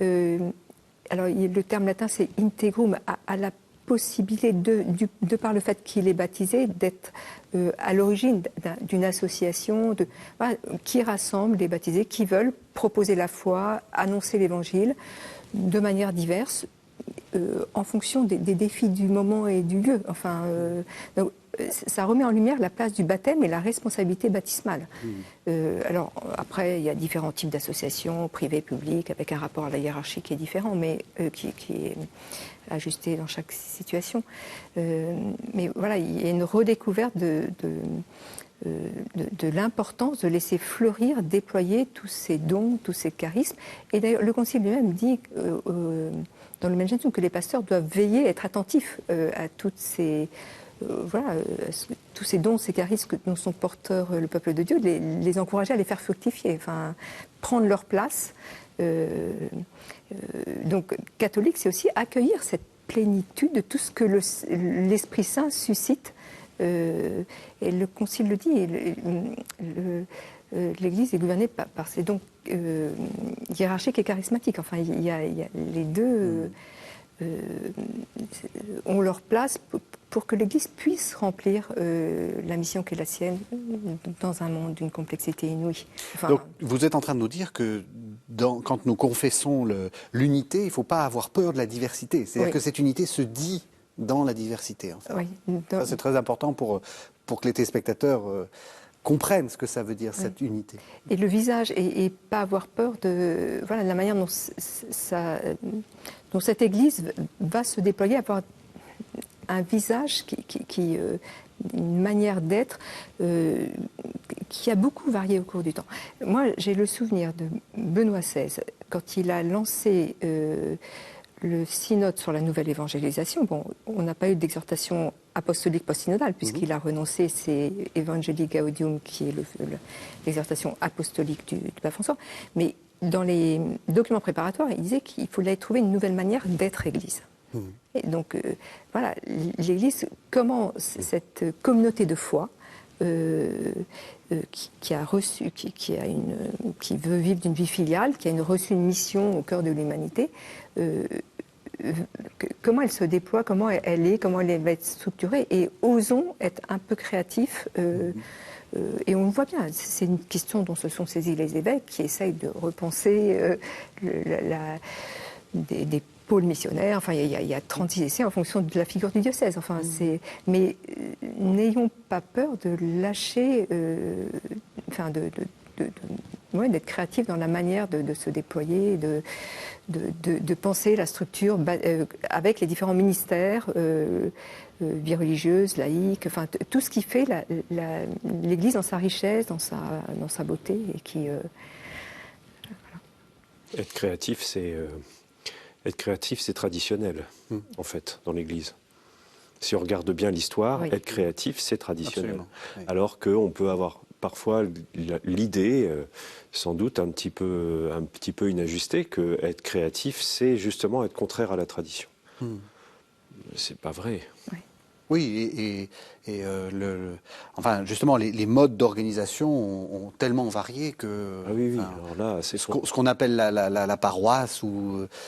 alors le terme latin c'est integrum, a la possibilité de par le fait qu'il est baptisé d'être à l'origine d'une association qui rassemble les baptisés qui veulent proposer la foi, annoncer l'évangile de manière diverse. en fonction des défis du moment et du lieu. Enfin, donc, ça remet en lumière la place du baptême et la responsabilité baptismale. Alors, après, il y a différents types d'associations, privées, publiques, avec un rapport à la hiérarchie qui est différent, mais qui est ajusté dans chaque situation. Mais voilà, il y a une redécouverte de l'importance de laisser fleurir, déployer tous ces dons, tous ces charismes. Et d'ailleurs, le Concile lui-même dit dans le Lumen Gentium que les pasteurs doivent veiller, être attentifs à toutes ces, tous ces dons, ces charismes dont sont porteurs le peuple de Dieu, les encourager à les faire fructifier, enfin, prendre leur place. Donc, catholique, c'est aussi accueillir cette plénitude de tout ce que l'Esprit Saint suscite. Et le Concile le dit, l'Église est gouvernée par ces dons hiérarchiques et charismatiques. Enfin, il y a les deux ont leur place pour que l'Église puisse remplir la mission qui est la sienne dans un monde d'une complexité inouïe. Enfin, donc, vous êtes en train de nous dire que quand nous confessons l'unité, il ne faut pas avoir peur de la diversité. C'est-à-dire que cette unité se dit dans la diversité, en fait. Oui, ça, c'est très important pour que les téléspectateurs comprennent ce que ça veut dire, cette unité. Et le visage, et pas avoir peur de la manière dont cette Église va se déployer, avoir un visage une manière d'être qui a beaucoup varié au cours du temps. Moi, j'ai le souvenir de Benoît XVI, quand il a lancé le synode sur la nouvelle évangélisation. Bon, on n'a pas eu d'exhortation apostolique post-synodale, puisqu'il a renoncé, c'est Evangelii Gaudium, qui est l'exhortation apostolique du pape François. Mais dans les documents préparatoires, il disait qu'il fallait trouver une nouvelle manière d'être Église. Et donc, voilà, l'Église, comment cette communauté de foi qui veut vivre d'une vie filiale, qui a reçu une mission au cœur de l'humanité, comment elle se déploie, comment comment elle va être structurée, et osons être un peu créatifs. Et on le voit bien, c'est une question dont se sont saisis les évêques qui essayent de repenser des pôles missionnaires. Enfin, il y a 36 essais en fonction de la figure du diocèse. Enfin, mais n'ayons pas peur de lâcher, d'être créatifs dans la manière de se déployer, de penser la structure avec les différents ministères, vie religieuse, laïque, enfin tout ce qui fait l'Église dans sa richesse, dans sa beauté, et qui voilà. Être créatif, c'est traditionnel, en fait, dans l'Église. Si on regarde bien l'histoire, être créatif, c'est traditionnel. Oui. Alors qu'on peut avoir parfois l'idée, sans doute un petit peu inajustée, que être créatif, c'est justement être contraire à la tradition. C'est pas vrai. Oui. Oui, enfin, justement, les modes d'organisation ont tellement varié que... Ah oui, alors là, c'est ce qu'on appelle la paroisse,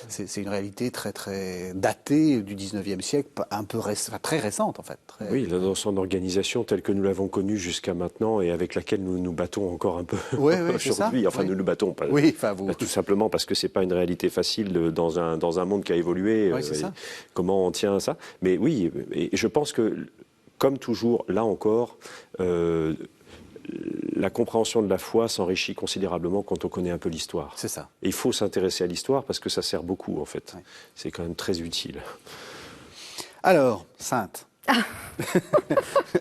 c'est une réalité très, très datée du 19e siècle, un peu très récente, en fait. Oui, dans son organisation telle que nous l'avons connue jusqu'à maintenant et avec laquelle nous nous battons encore un peu aujourd'hui. Enfin, nous nous battons pas, tout simplement parce que c'est pas une réalité facile dans un monde qui a évolué. Comment on tient ça? Mais oui, et je pense que, comme toujours, là encore, la compréhension de la foi s'enrichit considérablement quand on connaît un peu l'histoire. C'est ça. Et il faut s'intéresser à l'histoire parce que ça sert beaucoup, en fait. Oui. C'est quand même très utile. Alors, Sainte.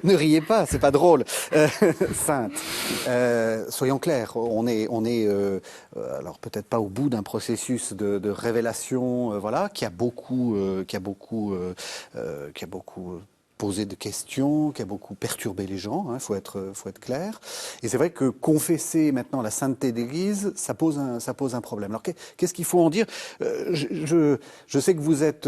Ne riez pas, c'est pas drôle. Sainte, soyons clairs, on est alors peut-être pas au bout d'un processus de révélation, qui a beaucoup posé de questions, qui a beaucoup perturbé les gens, faut être clair. Et c'est vrai que confesser maintenant la sainteté d'Église, ça pose un problème. Alors qu'est-ce qu'il faut en dire? Je sais que vous êtes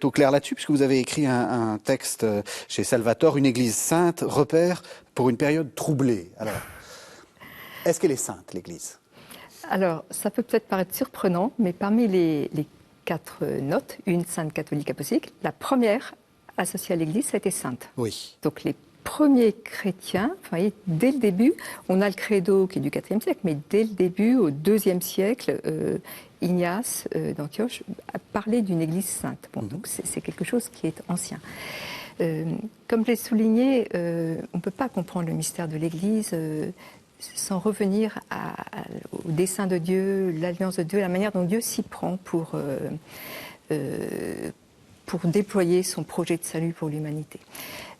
au clair là-dessus, puisque vous avez écrit un texte chez Salvator, Une Église sainte, repère pour une période troublée. Alors, est-ce qu'elle est sainte, l'Église? Alors, ça peut peut-être paraître surprenant, mais parmi les 4 notes, une sainte catholique apostolique, la première associée à l'Église, ça a été sainte. Oui. Donc premiers chrétiens, enfin, dès le début, on a le credo qui est du IVe siècle, mais dès le début, au IIe siècle, Ignace d'Antioche a parlé d'une église sainte. Bon, donc c'est quelque chose qui est ancien. Comme je l'ai souligné, on ne peut pas comprendre le mystère de l'église sans revenir au dessein de Dieu, l'alliance de Dieu, la manière dont Dieu s'y prend pour déployer son projet de salut pour l'humanité.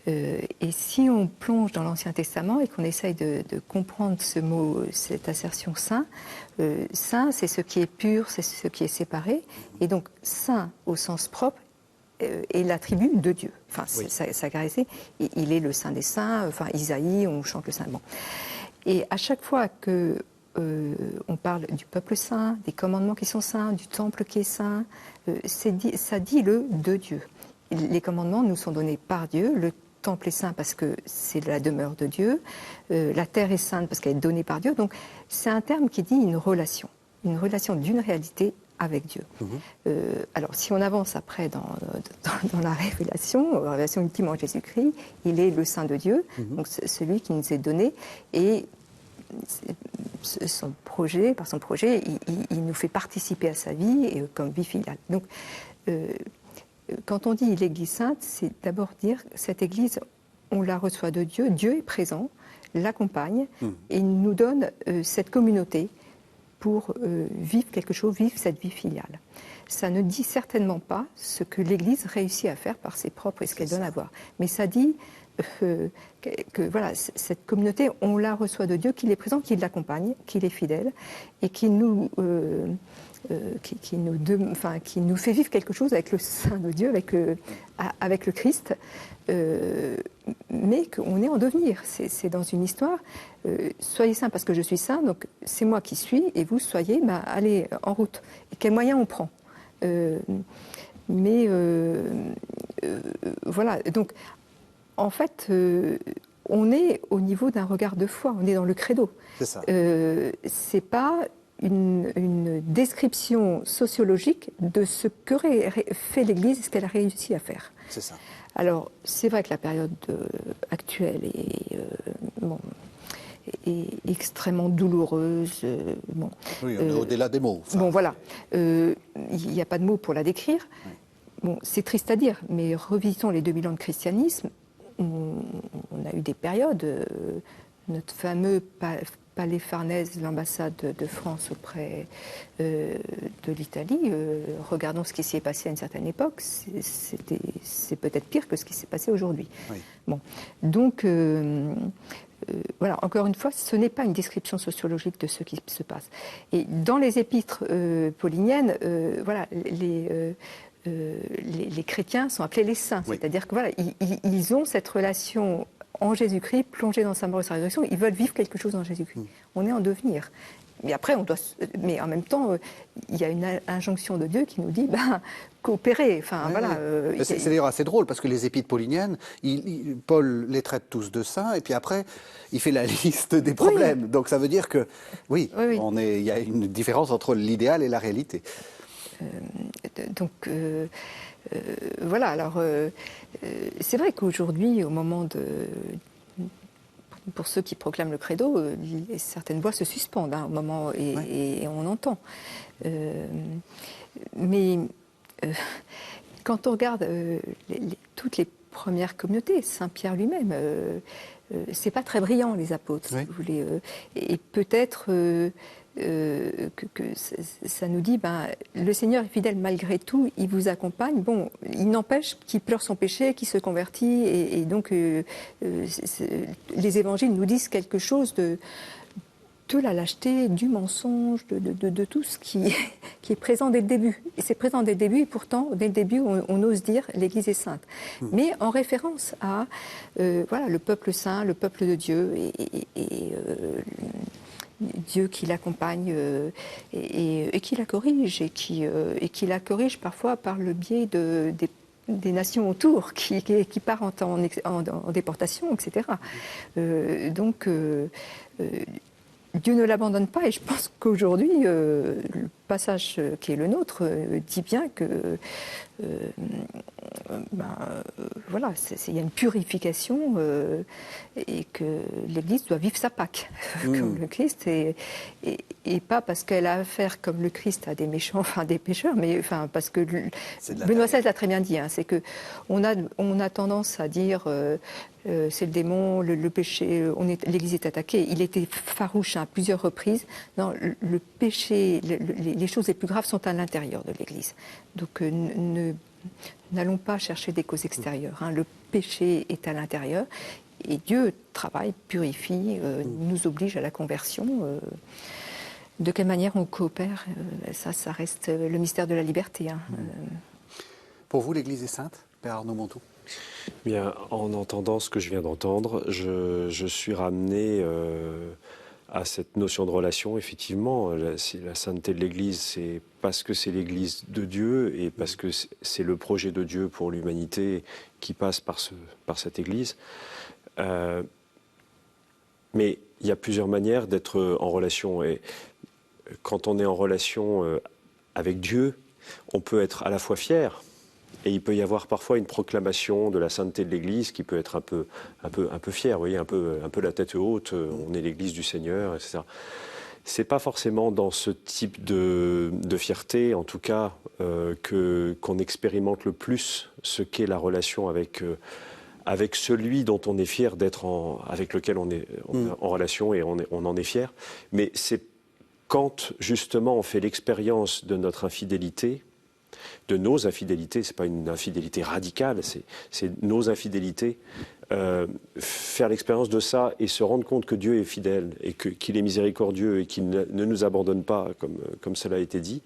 Et si on plonge dans l'Ancien Testament et qu'on essaye de comprendre ce mot, cette assertion saint, saint c'est ce qui est pur, c'est ce qui est séparé, et donc saint au sens propre est l'attribut de Dieu. Enfin, sacré, il est le saint des saints, enfin Isaïe, on chante le saint. Bon. Et à chaque fois que on parle du peuple saint, des commandements qui sont saints, du temple qui est saint, ça dit le de Dieu. Les commandements nous sont donnés par Dieu, le temple est saint parce que c'est la demeure de Dieu, la terre est sainte parce qu'elle est donnée par Dieu. Donc c'est un terme qui dit une relation d'une réalité avec Dieu. Alors si on avance après dans la révélation ultime en Jésus-Christ, il est le Saint de Dieu, donc celui qui nous est donné, et par son projet, il nous fait participer à sa vie et, comme vie filiale. Donc quand on dit l'Église sainte, c'est d'abord dire cette Église, on la reçoit de Dieu, Dieu est présent, l'accompagne et il nous donne cette communauté pour vivre quelque chose, vivre cette vie filiale. Ça ne dit certainement pas ce que l'Église réussit à faire par ses propres et ce qu'elle donne à voir. Mais ça dit que voilà, cette communauté, on la reçoit de Dieu, qu'il est présent, qu'il l'accompagne, qu'il est fidèle et qui nous fait vivre quelque chose avec le Saint de Dieu, avec le Christ, mais qu'on est en devenir. C'est dans une histoire. Soyez saints parce que je suis saint, donc c'est moi qui suis, et vous soyez, allez en route. Et quels moyens on prend voilà. Donc, en fait, on est au niveau d'un regard de foi. On est dans le credo. C'est ça. C'est pas une description sociologique de ce qu'aurait fait l'Église et ce qu'elle a réussi à faire. C'est ça. Alors, c'est vrai que la période actuelle est extrêmement douloureuse. Oui, on est au-delà des mots. Bon, voilà. Il n'y a pas de mots pour la décrire. Oui. Bon, c'est triste à dire, mais revisitons les 2000 ans de christianisme. On a eu des périodes. Notre fameux palais Farnèse, l'ambassade de France auprès de l'Italie, regardons ce qui s'y est passé à une certaine époque, c'est peut-être pire que ce qui s'est passé aujourd'hui. Oui. Bon, donc, voilà, encore une fois, ce n'est pas une description sociologique de ce qui se passe. Et dans les épîtres pauliniennes, voilà, les chrétiens sont appelés les saints, oui. C'est-à-dire que voilà, ils ont cette relation en Jésus-Christ, plongés dans sa mort et sa résurrection, ils veulent vivre quelque chose en Jésus-Christ. On est en devenir. Mais après, mais en même temps, il y a une injonction de Dieu qui nous dit, coopérer. Enfin, oui, voilà. Oui. C'est d'ailleurs assez drôle parce que les épîtres pauliniennes, Paul les traite tous de saints et puis après, il fait la liste des problèmes. Oui. Donc ça veut dire que, oui. Il y a une différence entre l'idéal et la réalité. Voilà, alors c'est vrai qu'aujourd'hui, au moment pour ceux qui proclament le credo, certaines voix se suspendent au moment et on entend. Mais quand on regarde toutes les premières communautés, Saint-Pierre lui-même, c'est pas très brillant les apôtres, si vous voulez. Et peut-être que ça nous dit, le Seigneur est fidèle malgré tout, il vous accompagne. Bon, il n'empêche qu'il pleure son péché, qu'il se convertit, et donc les évangiles nous disent quelque chose de la lâcheté, du mensonge, de tout ce qui est présent dès le début. Et c'est présent dès le début, et pourtant, dès le début, on ose dire l'Église est sainte. Mais en référence à voilà, le peuple saint, le peuple de Dieu, et Dieu qui l'accompagne et qui la corrige, et qui la corrige parfois par le biais des nations autour qui partent en déportation, etc. Donc, Dieu ne l'abandonne pas, et je pense qu'aujourd'hui, le passage qui est le nôtre dit bien que voilà, il y a une purification et que l'Église doit vivre sa Pâque comme le Christ et pas parce qu'elle a affaire comme le Christ à des méchants, enfin des pécheurs, mais parce que Benoît XVI l'a très bien dit, c'est que on a tendance à dire c'est le démon, le péché, l'Église est attaquée. Il était farouche à plusieurs reprises. Non, le péché, les choses les plus graves sont à l'intérieur de l'Église. Donc n'allons pas chercher des causes extérieures. Le péché est à l'intérieur et Dieu travaille, purifie, nous oblige à la conversion. De quelle manière on coopère, ça reste le mystère de la liberté. Pour vous, l'Église est sainte, Père Arnaud Montou? Bien, en entendant ce que je viens d'entendre, je suis ramené à cette notion de relation. Effectivement, la sainteté de l'Église, c'est parce que c'est l'Église de Dieu et parce que c'est le projet de Dieu pour l'humanité qui passe par cette Église. Mais il y a plusieurs manières d'être en relation. Et quand on est en relation avec Dieu, on peut être à la fois fier. Et il peut y avoir parfois une proclamation de la sainteté de l'Église qui peut être un peu fière, vous voyez, un peu la tête haute, on est l'Église du Seigneur, etc. C'est pas forcément dans ce type de fierté, en tout cas, qu'on expérimente le plus ce qu'est la relation avec celui dont on est fier d'être avec lequel on est en relation et on en est fier. Mais c'est quand, justement, on fait l'expérience de notre infidélité, de nos infidélités, c'est pas une infidélité radicale, c'est nos infidélités, faire l'expérience de ça et se rendre compte que Dieu est fidèle et qu'il est miséricordieux et qu'il ne nous abandonne pas, comme cela a été dit,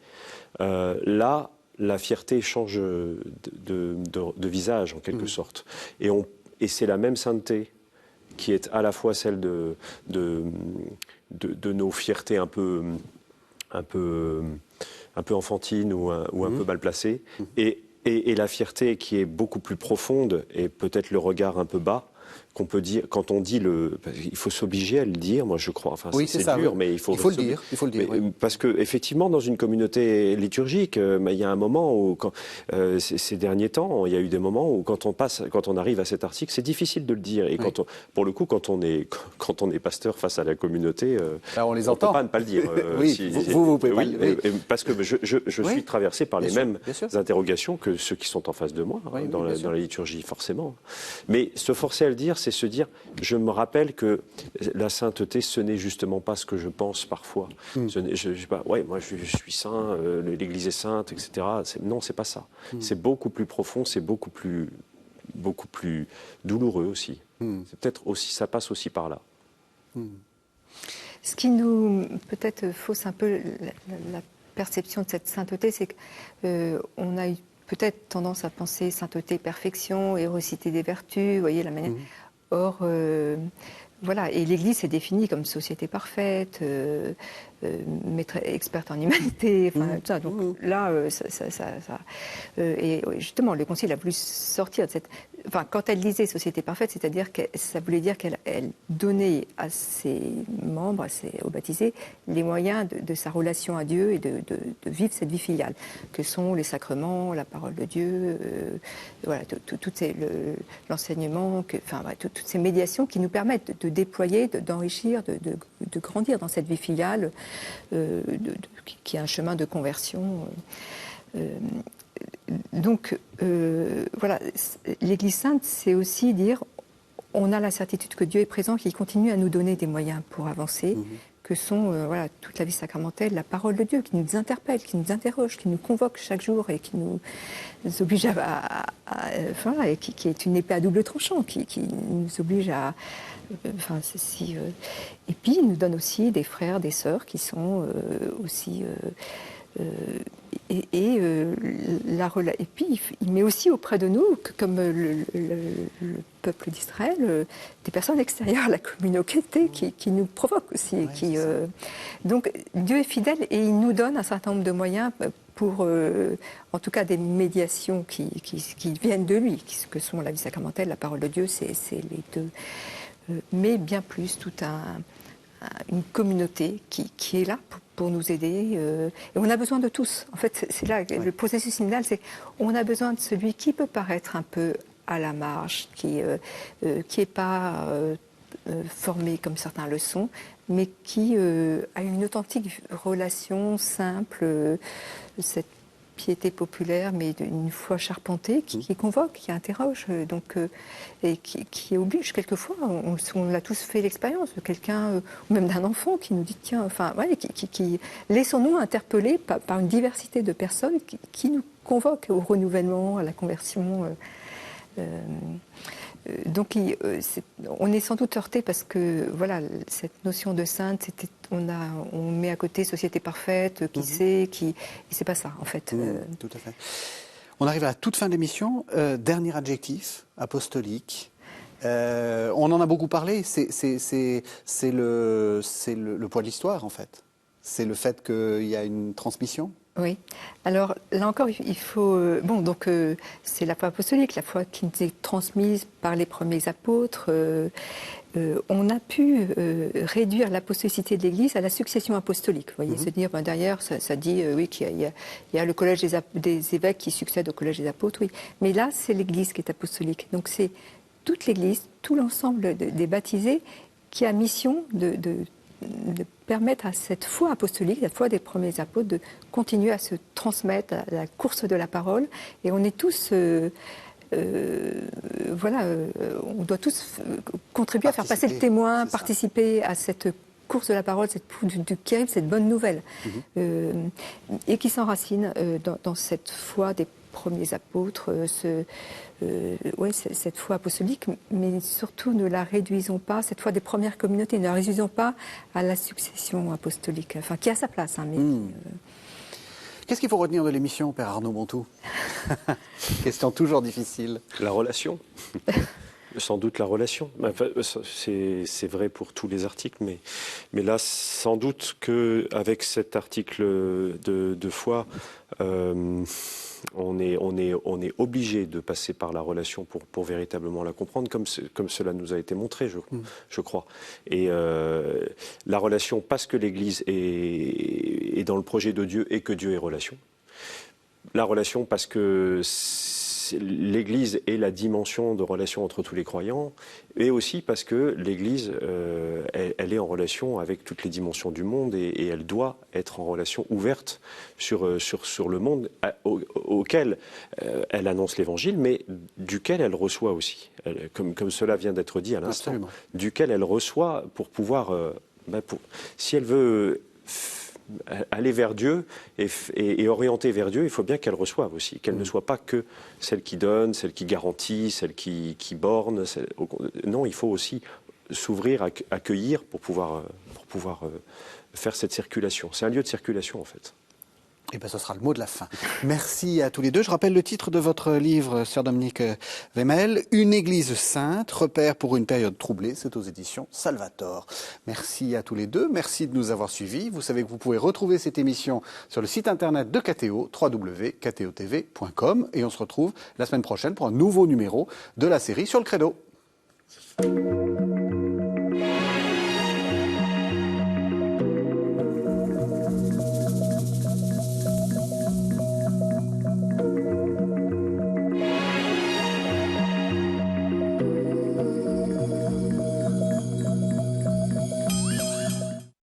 là, la fierté change de visage, en quelque sorte. Et c'est la même sainteté qui est à la fois celle de nos fiertés un peu enfantine ou un peu mal placée, et la fierté qui est beaucoup plus profonde et peut-être le regard un peu bas qu'on peut dire quand on dit il faut s'obliger à le dire, moi je crois. Enfin, oui, c'est ça, dur, oui. mais il faut le dire. Oui. Parce que effectivement, dans une communauté liturgique, il y a un moment où, ces derniers temps, il y a eu des moments où quand on arrive à cet article, c'est difficile de le dire. Et pour le coup, quand on est pasteur face à la communauté, là, on les entend. On peut pas ne pas le dire. Oui, vous pouvez pas. Oui. Parce que je suis traversé par les mêmes interrogations que ceux qui sont en face de moi dans la liturgie, forcément. Mais se forcer à le dire, c'est se dire, je me rappelle que la sainteté, ce n'est justement pas ce que je pense parfois. Moi je suis saint, l'Église est sainte, etc. Non, c'est pas ça. C'est beaucoup plus profond, c'est beaucoup plus douloureux aussi. C'est peut-être aussi, ça passe aussi par là. Ce qui nous, peut-être, fausse un peu la perception de cette sainteté, c'est qu'on a eu peut-être tendance à penser sainteté, perfection, hérocité des vertus, vous voyez la manière. Or, voilà, et l'Église est définie comme société parfaite, experte en humanité, tout ça. Donc là, et justement, le Concile a voulu sortir de cette. Enfin, quand elle disait société parfaite, c'est-à-dire que ça voulait dire qu'elle donnait à ses membres, aux baptisés, les moyens de sa relation à Dieu et de vivre cette vie filiale, que sont les sacrements, la parole de Dieu, voilà, l'enseignement, toutes ces médiations qui nous permettent de déployer, d'enrichir, de grandir dans cette vie filiale, qui est un chemin de conversion. Donc, voilà, l'Église sainte, c'est aussi dire, on a la certitude que Dieu est présent, qu'il continue à nous donner des moyens pour avancer, que sont voilà, toute la vie sacramentelle, la parole de Dieu, qui nous interpelle, qui nous interroge, qui nous convoque chaque jour et qui nous oblige enfin, et qui est une épée à double tranchant, qui nous oblige à... Enfin, et puis, il nous donne aussi des frères, des sœurs qui sont aussi... Et puis, il met aussi auprès de nous, comme le peuple d'Israël, des personnes extérieures à la communauté qui nous provoquent aussi. Donc, Dieu est fidèle et il nous donne un certain nombre de moyens pour, en tout cas, des médiations qui viennent de lui, que sont la vie sacramentelle, la parole de Dieu, c'est les deux. Mais bien plus, toute une communauté qui est là pour nous aider. Et on a besoin de tous. En fait, c'est là, le processus synodal, c'est on a besoin de celui qui peut paraître un peu à la marge, qui est pas formé comme certains le sont, mais qui a une authentique relation simple, cette piété populaire, mais une foi charpentée, qui convoque, qui interroge, et qui oblige quelquefois. On l'a tous fait l'expérience de quelqu'un, ou même d'un enfant, qui nous dit tiens, enfin, ouais, laissons-nous interpeller par une diversité de personnes qui nous convoquent au renouvellement, à la conversion. Donc, on est sans doute heurté parce que voilà, cette notion de sainte, on met à côté société parfaite, qui sait, et c'est pas ça en fait. Tout à fait. On arrive à la toute fin de l'émission. Dernier adjectif, apostolique. On en a beaucoup parlé. C'est le poids de l'histoire en fait. C'est le fait qu'il y a une transmission. Oui. Alors là encore, il faut. C'est la foi apostolique, la foi qui nous est transmise par les premiers apôtres. On a pu réduire l'apostolicité de l'Église à la succession apostolique. Vous voyez, se dire derrière, ça dit oui qu'il y a le collège des évêques qui succède au collège des apôtres. Oui, mais là, c'est l'Église qui est apostolique. Donc c'est toute l'Église, tout l'ensemble des baptisés qui a mission de permettre à cette foi apostolique, la foi des premiers apôtres, de continuer à se transmettre à la course de la parole. Et on est tous, on doit tous contribuer à faire passer le témoin, participer à cette course de la parole, du Kérib, cette bonne nouvelle, et qui s'enracine dans cette foi des premiers apôtres, cette foi apostolique, mais surtout ne la réduisons pas, cette foi des premières communautés, ne la réduisons pas à la succession apostolique, enfin qui a sa place. Qu'est-ce qu'il faut retenir de l'émission, Père Arnaud Bontou? Question toujours difficile. La relation. Sans doute la relation. C'est vrai pour tous les articles, mais là, sans doute qu'avec cet article de foi, on est obligé de passer par la relation pour véritablement la comprendre, comme cela nous a été montré, je crois. Et la relation, parce que l'Église est dans le projet de Dieu et que Dieu est relation. La relation, parce que l'Église est la dimension de relation entre tous les croyants, et aussi parce que l'Église, elle est en relation avec toutes les dimensions du monde, et elle doit être en relation ouverte sur le monde auquel elle annonce l'Évangile, mais duquel elle reçoit aussi, comme cela vient d'être dit à l'instant. Absolument. Duquel elle reçoit pour pouvoir, si elle veut aller vers Dieu et orienter vers Dieu, il faut bien qu'elle reçoive aussi, qu'elle ne soit pas que celle qui donne, celle qui garantit, celle qui borne. Non, il faut aussi s'ouvrir, accueillir pour pouvoir faire cette circulation. C'est un lieu de circulation en fait. Eh bien, ce sera le mot de la fin. Merci à tous les deux. Je rappelle le titre de votre livre, Sœur Dominique Wemmel, Une Église sainte, repère pour une période troublée. C'est aux éditions Salvator. Merci à tous les deux. Merci de nous avoir suivis. Vous savez que vous pouvez retrouver cette émission sur le site internet de KTO, www.ktotv.com. Et on se retrouve la semaine prochaine pour un nouveau numéro de la série sur le Credo.